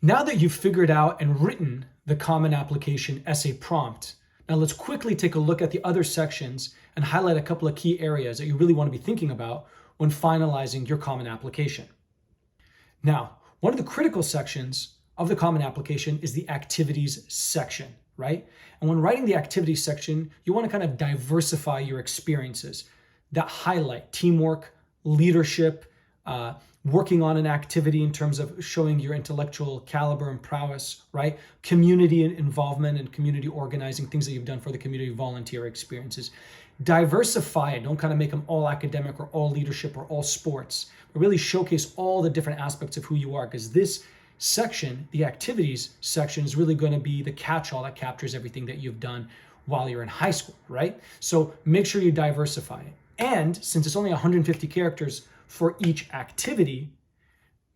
Now that you've figured out and written the Common Application essay prompt, now let's quickly take a look at the other sections and highlight a couple of key areas that you really want to be thinking about when finalizing your Common Application. Now, one of the critical sections of the Common Application is the activities section, right? And when writing the activities section, you want to kind of diversify your experiences that highlight teamwork, leadership, working on an activity in terms of showing your intellectual caliber and prowess, right? Community involvement and community organizing, things that you've done for the community, volunteer experiences. Diversify it. Don't kind of make them all academic or all leadership or all sports, but really showcase all the different aspects of who you are, because this section, the activities section, is really going to be the catch-all that captures everything that you've done while you're in high school, right? So make sure you diversify it. And since it's only 150 characters for each activity,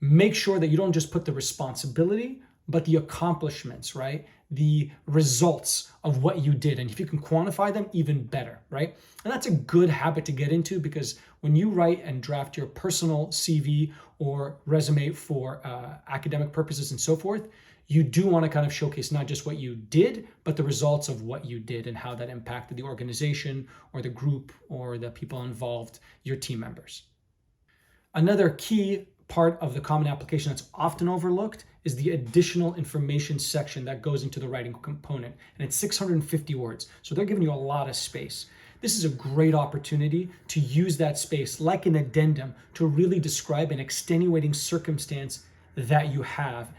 make sure that you don't just put the responsibility, but the accomplishments, right? The results of what you did. And if you can quantify them, even better, right? And that's a good habit to get into, because when you write and draft your personal CV or resume for academic purposes and so forth, you do want to kind of showcase not just what you did, but the results of what you did and how that impacted the organization or the group or the people involved, your team members. Another key part of the Common Application that's often overlooked is the additional information section that goes into the writing component. And it's 650 words. So they're giving you a lot of space. This is a great opportunity to use that space like an addendum to really describe an extenuating circumstance that you have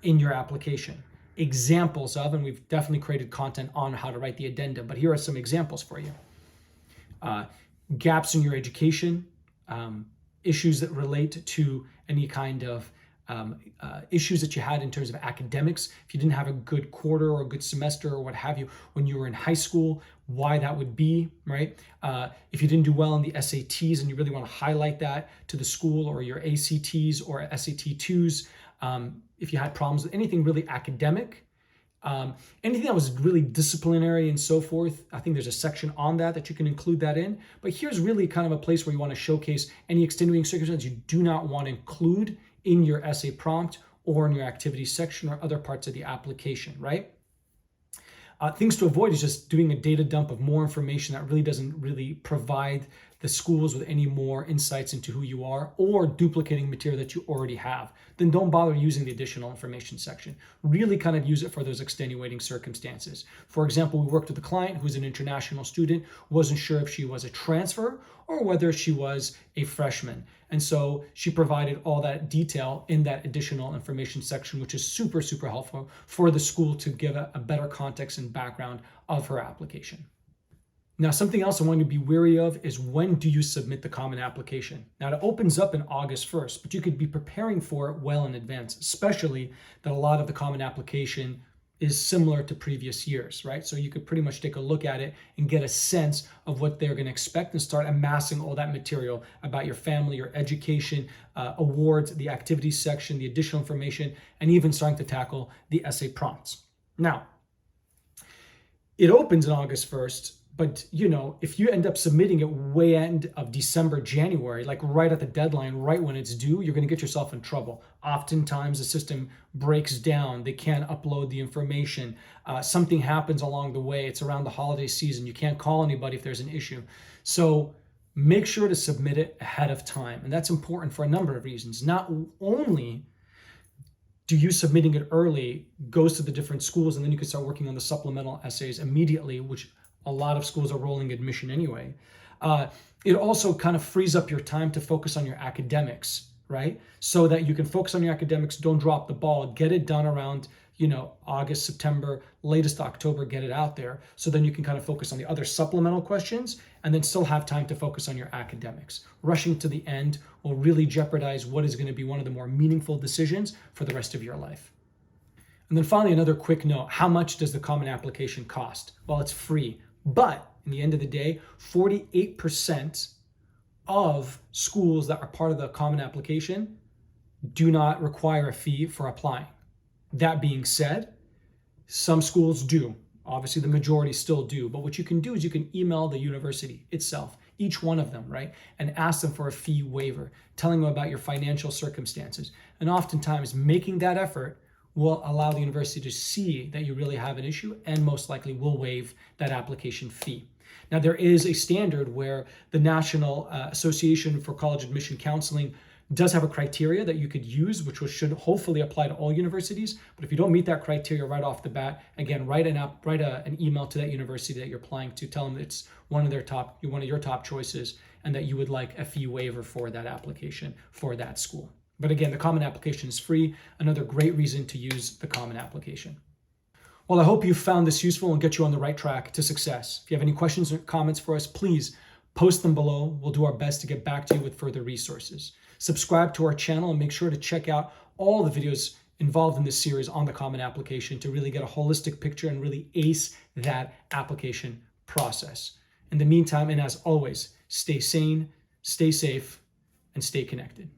in your application. Examples of, and we've definitely created content on how to write the addendum, but here are some examples for you. Gaps in your education, issues that relate to any kind of issues that you had in terms of academics. If you didn't have a good quarter or a good semester or what have you when you were in high school, why that would be, right? If you didn't do well in the SATs and you really want to highlight that to the school, or your ACTs or SAT 2s, if you had problems with anything really academic, anything that was really disciplinary and so forth, I think there's a section on that you can include that in. But here's really kind of a place where you want to showcase any extenuating circumstances you do not want to include in your essay prompt or in your activities section or other parts of the application, right? Things to avoid is just doing a data dump of more information that really doesn't really provide the schools with any more insights into who you are, or duplicating material that you already have. Then don't bother using the additional information section. Really kind of use it for those extenuating circumstances. For example, we worked with a client who's an international student, wasn't sure if she was a transfer or whether she was a freshman. And so she provided all that detail in that additional information section, which is super, super helpful for the school to give a better context and background of her application. Now, something else I want you to be wary of is, when do you submit the Common Application? Now, it opens up in August 1st, but you could be preparing for it well in advance, especially that a lot of the Common Application is similar to previous years, right? So you could pretty much take a look at it and get a sense of what they're going to expect and start amassing all that material about your family, your education, awards, the activities section, the additional information, and even starting to tackle the essay prompts. Now, it opens on August 1st, but if you end up submitting it way end of December, January, like right at the deadline, right when it's due, you're going to get yourself in trouble. Oftentimes the system breaks down. They can't upload the information. Something happens along the way. It's around the holiday season. You can't call anybody if there's an issue. So make sure to submit it ahead of time. And that's important for a number of reasons. Not only do you submitting it early goes to the different schools, and then you can start working on the supplemental essays immediately, which a lot of schools are rolling admission anyway. It also kind of frees up your time to focus on your academics, right? So that you can focus on your academics, don't drop the ball, get it done around, August, September, latest October, get it out there. So then you can kind of focus on the other supplemental questions and then still have time to focus on your academics. Rushing to the end will really jeopardize what is going to be one of the more meaningful decisions for the rest of your life. And then finally, another quick note: how much does the Common Application cost? Well, it's free. But in the end of the day, 48% of schools that are part of the Common Application do not require a fee for applying. That being said, some schools do. Obviously, the majority still do. But what you can do is you can email the university itself, each one of them, right? And ask them for a fee waiver, telling them about your financial circumstances. And oftentimes, making that effort will allow the university to see that you really have an issue and most likely will waive that application fee. Now, there is a standard where the National Association for College Admission Counseling does have a criteria that you could use, which should hopefully apply to all universities. But if you don't meet that criteria right off the bat, again, write an email to that university that you're applying to, tell them it's one of your top choices, and that you would like a fee waiver for that application for that school. But again, the Common Application is free. Another great reason to use the Common Application. Well, I hope you found this useful and get you on the right track to success. If you have any questions or comments for us, please post them below. We'll do our best to get back to you with further resources. Subscribe to our channel and make sure to check out all the videos involved in this series on the Common Application to really get a holistic picture and really ace that application process. In the meantime, and as always, stay sane, stay safe, and stay connected.